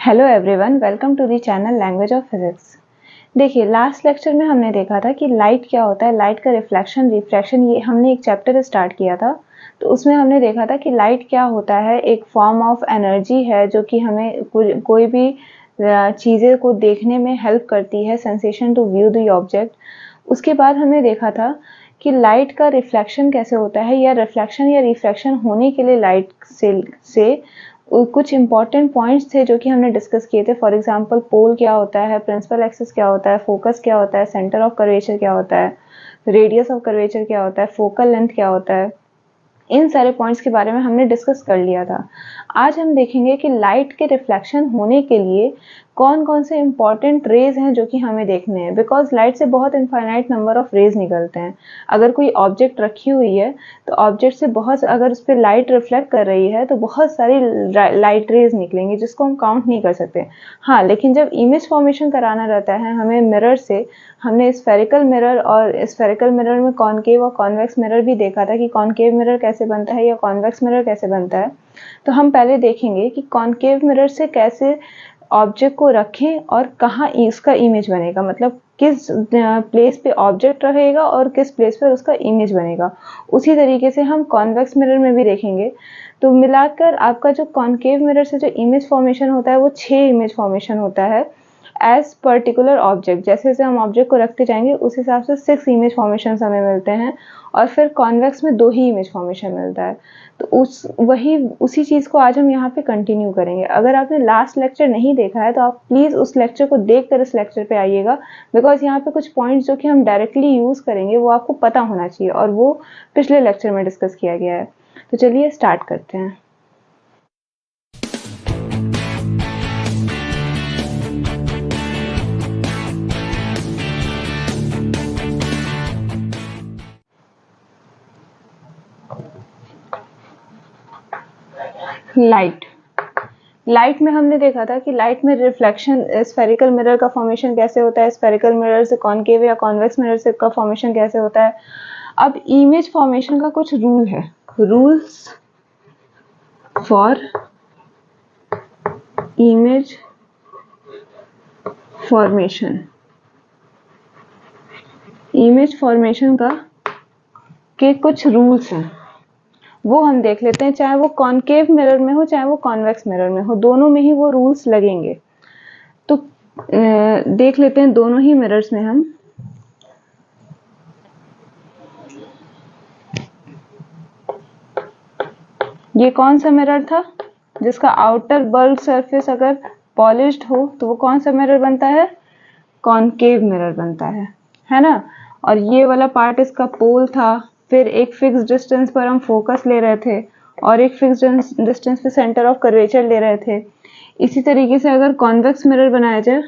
Hello everyone, welcome to the channel language of physics. देखिए, last lecture में हमने देखा था कि लाइट क्या होता है, लाइट का रिफ्लेक्शन रिफ्रैक्शन, ये हमने एक चैप्टर स्टार्ट किया था। तो उसमें हमने देखा था कि लाइट क्या होता है, एक फॉर्म ऑफ एनर्जी है जो कि हमें कोई भी चीज़ें को देखने में हेल्प करती है, sensation to view the object. उसके बाद हमने देखा था कि लाइट का रिफ्लेक्शन कैसे होता है, या रिफ्लेक्शन या रिफ्रैक्शन होने के लिए लाइट से कुछ इंपॉर्टेंट पॉइंट्स थे जो कि हमने डिस्कस किए थे। फॉर एग्जांपल, पोल क्या होता है, प्रिंसिपल एक्सिस क्या होता है, फोकस क्या होता है, सेंटर ऑफ कर्वेचर क्या होता है, रेडियस ऑफ कर्वेचर क्या होता है, फोकल लेंथ क्या होता है। इन सारे पॉइंट्स के बारे में हमने डिस्कस कर लिया था। आज हम देखेंगे कि लाइट के रिफ्लेक्शन होने के लिए कौन कौन से इंपॉर्टेंट रेज हैं जो कि हमें देखने हैं, बिकॉज लाइट से बहुत इनफाइनाइट नंबर ऑफ रेज निकलते हैं। अगर कोई ऑब्जेक्ट रखी हुई है तो ऑब्जेक्ट से बहुत, अगर उस पर लाइट रिफ्लेक्ट कर रही है तो बहुत सारी लाइट रेज निकलेंगी जिसको हम काउंट नहीं कर सकते। हाँ, लेकिन जब इमेज फॉर्मेशन कराना रहता है हमें मिरर से, हमने स्फेरिकल मिरर और स्फेरिकल मिरर में कॉनकेव और कॉन्वेक्स मिरर भी देखा था कि कॉनकेव मिरर कैसे बनता है या कॉन्वेक्स मिरर कैसे बनता है। तो हम पहले देखेंगे कि कॉनकेव मिरर से कैसे ऑब्जेक्ट को रखें और कहाँ इसका इमेज बनेगा, मतलब किस प्लेस पे ऑब्जेक्ट रहेगा और किस प्लेस पर उसका इमेज बनेगा। उसी तरीके से हम कॉन्वेक्स मिरर में भी देखेंगे। तो मिलाकर आपका जो कॉनकेव मिरर से जो इमेज फॉर्मेशन होता है वो 6 इमेज फॉर्मेशन होता है एज पर्टिकुलर ऑब्जेक्ट। जैसे जैसे हम ऑब्जेक्ट को रखते जाएंगे उस हिसाब से 6 इमेज फॉर्मेशन हमें मिलते हैं, और फिर कॉन्वेक्स में 2 ही इमेज फॉर्मेशन मिलता है। तो उसी चीज़ को आज हम यहाँ पे कंटिन्यू करेंगे। अगर आपने लास्ट लेक्चर नहीं देखा है तो आप प्लीज़ उस लेक्चर को देख कर इस लेक्चर पे आइएगा, बिकॉज यहाँ पे कुछ पॉइंट्स जो कि हम डायरेक्टली यूज़ करेंगे वो आपको पता होना चाहिए, और वो पिछले लेक्चर में डिस्कस किया गया है। तो चलिए स्टार्ट करते हैं। लाइट में हमने देखा था कि लाइट में रिफ्लेक्शन, स्फेरिकल मिरर का फॉर्मेशन कैसे होता है, स्फेरिकल मिरर से कॉनकेव या कॉन्वेक्स मिरर से का फॉर्मेशन कैसे होता है। अब इमेज फॉर्मेशन का कुछ रूल है, rules for image formation. Image formation का के कुछ रूल्स हैं, वो हम देख लेते हैं। चाहे वो कॉनकेव मिरर में हो चाहे वो कॉन्वेक्स मिरर में हो, दोनों में ही वो रूल्स लगेंगे। तो देख लेते हैं दोनों ही मिरर्स में हम। ये कौन सा मिरर था जिसका आउटर बल्ब सरफेस अगर पॉलिश्ड हो तो वो कौन सा मिरर बनता है, कॉनकेव मिरर बनता है ना। और ये वाला पार्ट इसका पोल था, फिर एक फिक्स डिस्टेंस पर हम फोकस ले रहे थे और एक फिक्स डिस्टेंस पे सेंटर ऑफ कर्वेचर ले रहे थे। इसी तरीके से अगर कॉन्वेक्स मिरर बनाया जाए,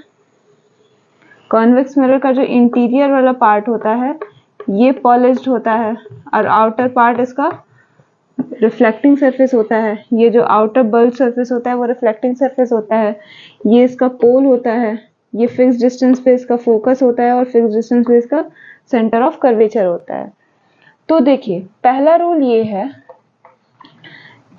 कॉन्वेक्स मिरर का जो इंटीरियर वाला पार्ट होता है ये पॉलिश्ड होता है और आउटर पार्ट इसका रिफ्लेक्टिंग सरफेस होता है। ये जो आउटर बल्ब सरफेस होता है वो रिफ्लेक्टिंग सरफेस होता है। ये इसका पोल होता है, ये फिक्स डिस्टेंस पे इसका फोकस होता है और फिक्स डिस्टेंस पे इसका सेंटर ऑफ कर्वेचर होता है। तो देखिए, पहला रूल ये है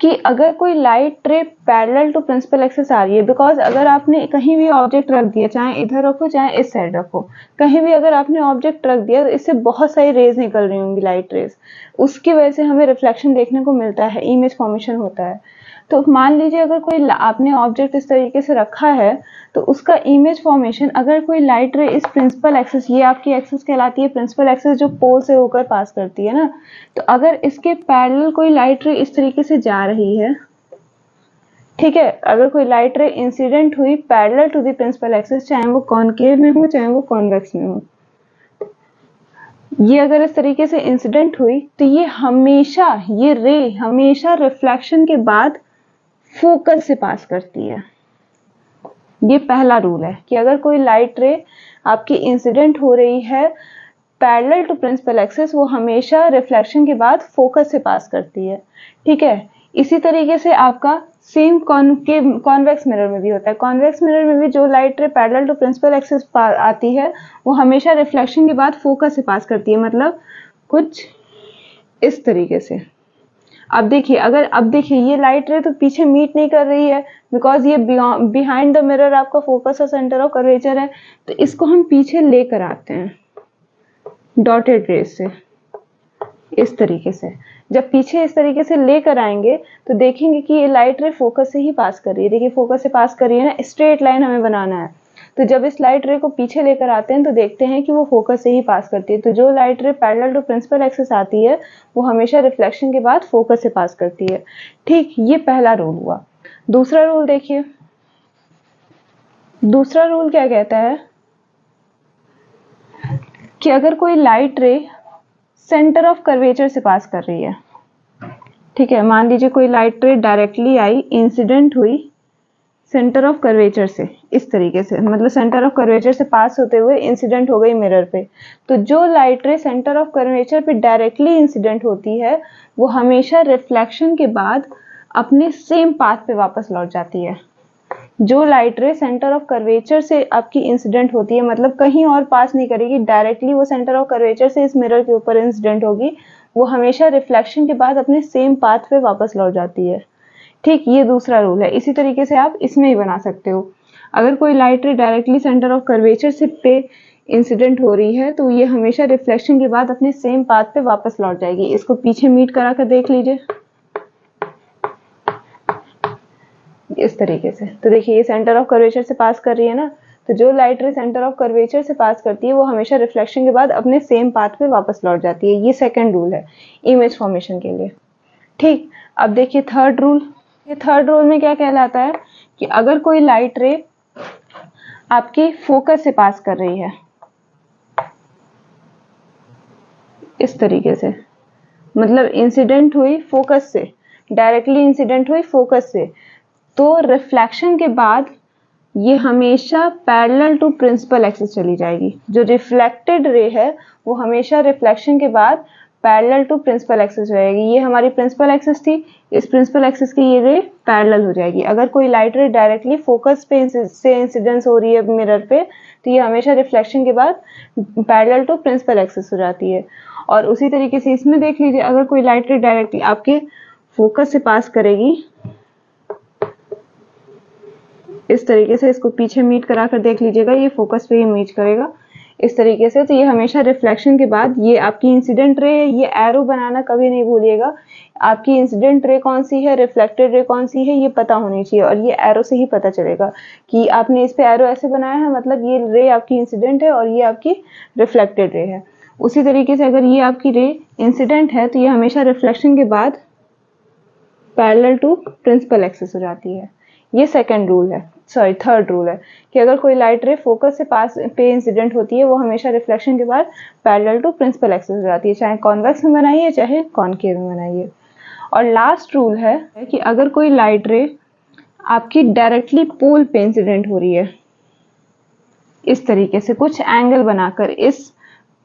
कि अगर कोई light ray parallel to principal axis आ रही है, बिकॉज अगर आपने कहीं भी ऑब्जेक्ट रख दिया, चाहे इधर रखो चाहे इस साइड रखो, कहीं भी अगर आपने ऑब्जेक्ट रख दिया तो इससे बहुत सारी रेज निकल रही होंगी, लाइट रेज। उसकी वजह से हमें रिफ्लेक्शन देखने को मिलता है, इमेज फॉर्मेशन होता है। तो मान लीजिए अगर कोई आपने ऑब्जेक्ट इस तरीके से रखा है तो उसका इमेज फॉर्मेशन, अगर कोई लाइट रे इस प्रिंसिपल एक्सिस, ये आपकी एक्सिस कहलाती है प्रिंसिपल एक्सिस जो पोल से होकर पास करती है ना, तो अगर इसके पैरेलल कोई लाइट रे इस तरीके से जा रही है, ठीक है, अगर कोई लाइट रे इंसिडेंट हुई parallel to the principal axis, चाहे वो कॉनकेव में हो चाहे वो कॉन्वेक्स में हो, ये अगर इस तरीके से इंसिडेंट हुई तो ये रे हमेशा रिफ्लेक्शन के बाद फोकस से पास करती है। ये पहला रूल है कि अगर कोई लाइट रे आपकी इंसिडेंट हो रही है पैरेलल टू प्रिंसिपल एक्सिस, वो हमेशा रिफ्लेक्शन के बाद फोकस से पास करती है, ठीक है। इसी तरीके से आपका सेम कॉन्वेक्स मिरर में भी होता है। कॉन्वेक्स मिरर में भी जो light ray parallel to principal axis आती है वो हमेशा रिफ्लेक्शन के बाद फोकस से पास करती है, मतलब कुछ इस तरीके से। अब देखिए ये लाइट रे तो पीछे मीट नहीं कर रही है, बिकॉज ये बिहाइंड द मिरर आपका फोकस और सेंटर ऑफ कर्वेचर है। तो इसको हम पीछे लेकर आते हैं डॉटेड रेस से, इस तरीके से। जब पीछे इस तरीके से लेकर आएंगे तो देखेंगे कि ये लाइट रे फोकस से ही पास कर रही है। देखिए फोकस से पास कर रही है ना, स्ट्रेट लाइन हमें बनाना है। तो जब इस लाइट रे को पीछे लेकर आते हैं तो देखते हैं कि वो फोकस से ही पास करती है। तो जो light ray parallel to principal axis आती है वो हमेशा रिफ्लेक्शन के बाद फोकस से पास करती है। ठीक, ये पहला रूल हुआ। दूसरा रूल देखिए, दूसरा रूल क्या कहता है कि अगर कोई लाइट रे सेंटर ऑफ कर्वेचर से पास कर रही है, ठीक है, मान लीजिए कोई लाइट रे डायरेक्टली आई, इंसिडेंट हुई सेंटर ऑफ कर्वेचर से, इस तरीके से, मतलब सेंटर ऑफ कर्वेचर से पास होते हुए इंसिडेंट हो गई मिरर पे। तो जो लाइट रे सेंटर ऑफ कर्वेचर पे डायरेक्टली इंसिडेंट होती है वो हमेशा रिफ्लेक्शन के बाद अपने सेम पाथ पे वापस लौट जाती है। जो लाइट रे सेंटर ऑफ कर्वेचर से आपकी इंसिडेंट होती है, मतलब कहीं और पास नहीं करेगी, डायरेक्टली वो सेंटर ऑफ कर्वेचर से इस मिरर के ऊपर इंसिडेंट होगी, वो हमेशा रिफ्लेक्शन के बाद अपने सेम पाथ पे वापस लौट जाती है। ठीक, ये दूसरा रूल है। इसी तरीके से आप इसमें ही बना सकते हो। अगर कोई लाइट रे डायरेक्टली सेंटर ऑफ कर्वेचर से पे इंसिडेंट हो रही है तो ये हमेशा रिफ्लेक्शन के बाद अपने सेम पाथ पे वापस लौट जाएगी। इसको पीछे मीट करा कर देख लीजिए इस तरीके से। तो देखिए ये सेंटर ऑफ कर्वेचर से पास कर रही है ना, तो जो लाइट रे सेंटर ऑफ कर्वेचर से पास करती है वो हमेशा रिफ्लेक्शन के बाद अपने सेम पाथ पे वापस लौट जाती है। ये सेकंड रूल है इमेज फॉर्मेशन के लिए। ठीक, अब देखिए थर्ड रूल। ये थर्ड रूल में क्या कहलाता है कि अगर कोई लाइट रे आपके फोकस से पास कर रही है इस तरीके से, मतलब इंसिडेंट हुई फोकस से, डायरेक्टली इंसिडेंट हुई फोकस से, तो रिफ्लेक्शन के बाद ये हमेशा पैरेलल टू प्रिंसिपल एक्सिस चली जाएगी। जो रिफ्लेक्टेड रे है वो हमेशा रिफ्लेक्शन के बाद पैरेलल टू प्रिंसिपल एक्सिस रहेगी। ये हमारी प्रिंसिपल एक्सिस थी, इस प्रिंसिपल एक्सिस की ये रे पैरेलल हो जाएगी। अगर कोई लाइट रे डायरेक्टली फोकस पे से इंसिडेंस हो रही है मिरर पे तो ये हमेशा रिफ्लेक्शन के बाद पैरेलल टू प्रिंसिपल एक्सिस हो जाती है। और उसी तरीके से इसमें देख लीजिए, अगर कोई लाइट रे डायरेक्टली आपके फोकस से पास करेगी इस तरीके से, इसको पीछे मीट करा कर देख लीजिएगा, ये फोकस पे ही मीट करेगा इस तरीके से। तो ये हमेशा रिफ्लेक्शन के बाद ये आपकी इंसिडेंट रे है। ये एरो बनाना कभी नहीं भूलिएगा, आपकी इंसिडेंट रे कौन सी है, रिफ्लेक्टेड रे कौन सी है, ये पता होनी चाहिए। और ये एरो से ही पता चलेगा कि आपने इस पे एरो ऐसे बनाया है, मतलब ये रे आपकी इंसिडेंट है और ये आपकी रिफ्लेक्टेड रे है। उसी तरीके से अगर ये आपकी रे इंसिडेंट है तो ये हमेशा रिफ्लेक्शन के बाद पैरेलल टू प्रिंसिपल एक्सिस हो जाती है। ये सेकंड रूल है, सॉरी थर्ड रूल है कि अगर कोई लाइट रे फोकस से पास पे इंसिडेंट होती है वो हमेशा रिफ्लेक्शन के बाद पैरेलल टू प्रिंसिपल एक्सिस हो जाती है, चाहे कॉन्वेक्स में बनाइए चाहे कॉनकेव में बनाइए। और लास्ट रूल है कि अगर कोई लाइट रे आपकी डायरेक्टली पोल पे इंसिडेंट हो रही है इस तरीके से, कुछ एंगल बनाकर, इस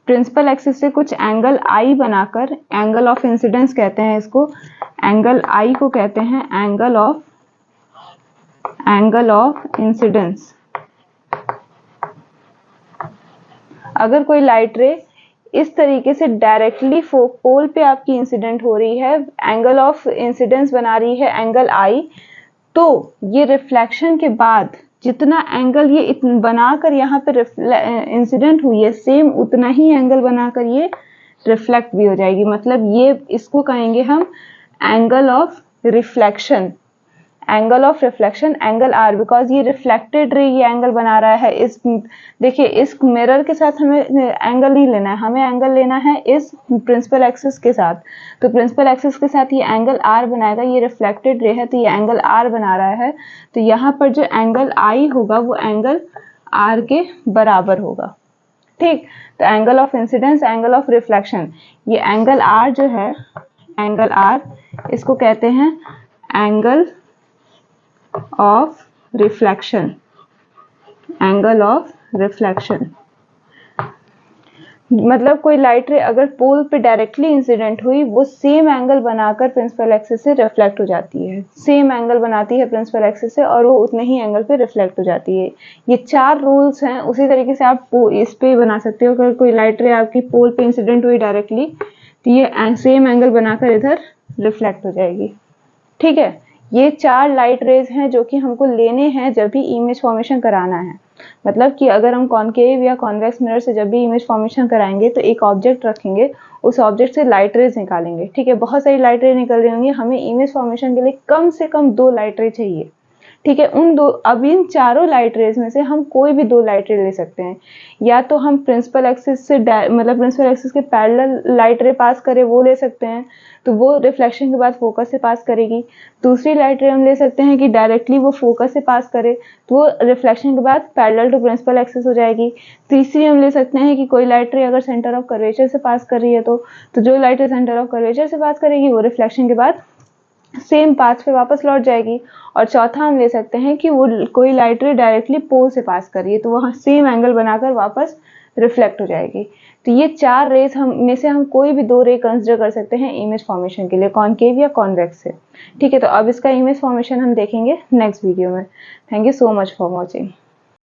प्रिंसिपल एक्सिस से कुछ एंगल आई बनाकर, एंगल ऑफ इंसिडेंस कहते हैं इसको, एंगल आई को कहते हैं एंगल ऑफ इंसिडेंस। अगर कोई लाइट रे इस तरीके से डायरेक्टली पोल पे आपकी इंसिडेंट हो रही है, एंगल ऑफ इंसिडेंस बना रही है एंगल आई, तो ये रिफ्लेक्शन के बाद जितना एंगल ये बनाकर यहाँ पे इंसिडेंट हुई है, सेम उतना ही एंगल बनाकर ये रिफ्लेक्ट भी हो जाएगी। मतलब ये इसको कहेंगे हम angle of reflection, angle of reflection angle r, because ये रिफ्लेक्टेड रे ये एंगल बना रहा है। इस देखिए इस मिरर के साथ हमें एंगल नहीं लेना है, हमें एंगल लेना है इस प्रिंसिपल एक्सिस के साथ। तो प्रिंसिपल एक्सिस के साथ ये एंगल आर बनाएगा, ये रिफ्लेक्टेड रे है तो ये एंगल आर बना रहा है। तो यहाँ पर जो एंगल आई होगा वो एंगल आर के बराबर होगा। ठीक, तो angle of incidence, angle of reflection, ये एंगल आर जो है, एंगल आर, इसको कहते हैं angle of reflection, angle of reflection. मतलब कोई लाइट रे अगर पोल पे डायरेक्टली इंसिडेंट हुई वो सेम एंगल बनाकर प्रिंसिपल एक्सिस से रिफ्लेक्ट हो जाती है, सेम एंगल बनाती है प्रिंसिपल एक्सिस से और वो उतने ही एंगल पे रिफ्लेक्ट हो जाती है। ये 4 रूल्स हैं। उसी तरीके से आप इस पे बना सकते हो, अगर कोई लाइट रे आपकी पोल पे इंसिडेंट हुई डायरेक्टली तो ये सेम एंगल बनाकर इधर रिफ्लेक्ट हो जाएगी। ठीक है, ये 4 लाइट रेज हैं जो कि हमको लेने हैं जब भी इमेज फॉर्मेशन कराना है। मतलब कि अगर हम कॉनकेव या कॉन्वेक्स मिरर से जब भी इमेज फॉर्मेशन कराएंगे तो एक ऑब्जेक्ट रखेंगे, उस ऑब्जेक्ट से लाइट रेज निकालेंगे। ठीक है, बहुत सारी लाइट रेज निकल रही होंगी, हमें इमेज फॉर्मेशन के लिए कम से कम 2 लाइट रे चाहिए। ठीक है, अब इन चारों लाइट रेज में से हम कोई भी 2 लाइट रे ले सकते हैं। या तो हम प्रिंसिपल एक्सिस से मतलब प्रिंसिपल एक्सिस के पैरेलल लाइट रे पास करें, वो ले सकते हैं, तो वो रिफ्लेक्शन के बाद फोकस से पास करेगी। दूसरी लाइट रे हम ले सकते हैं कि डायरेक्टली वो फोकस से पास करे, तो वो रिफ्लेक्शन के बाद पैरेलल टू प्रिंसिपल एक्सिस हो जाएगी। तीसरी हम ले सकते हैं कि कोई लाइट रे अगर सेंटर ऑफ कर्वेचर से पास कर रही है तो जो लाइट रे सेंटर ऑफ कर्वेचर से पास करेगी वो रिफ्लेक्शन के बाद सेम पाथ पे वापस लौट जाएगी। और चौथा हम ले सकते हैं कि वो कोई लाइट रे डायरेक्टली पोल से पास कर रही है तो वह सेम एंगल बनाकर वापस रिफ्लेक्ट हो जाएगी। तो ये 4 रेज हम में से हम कोई भी 2 रे कंसिडर कर सकते हैं इमेज फॉर्मेशन के लिए, कॉनकेव या कॉन्वेक्स से। ठीक है, तो अब इसका इमेज फॉर्मेशन हम देखेंगे नेक्स्ट वीडियो में। Thank you so much for watching.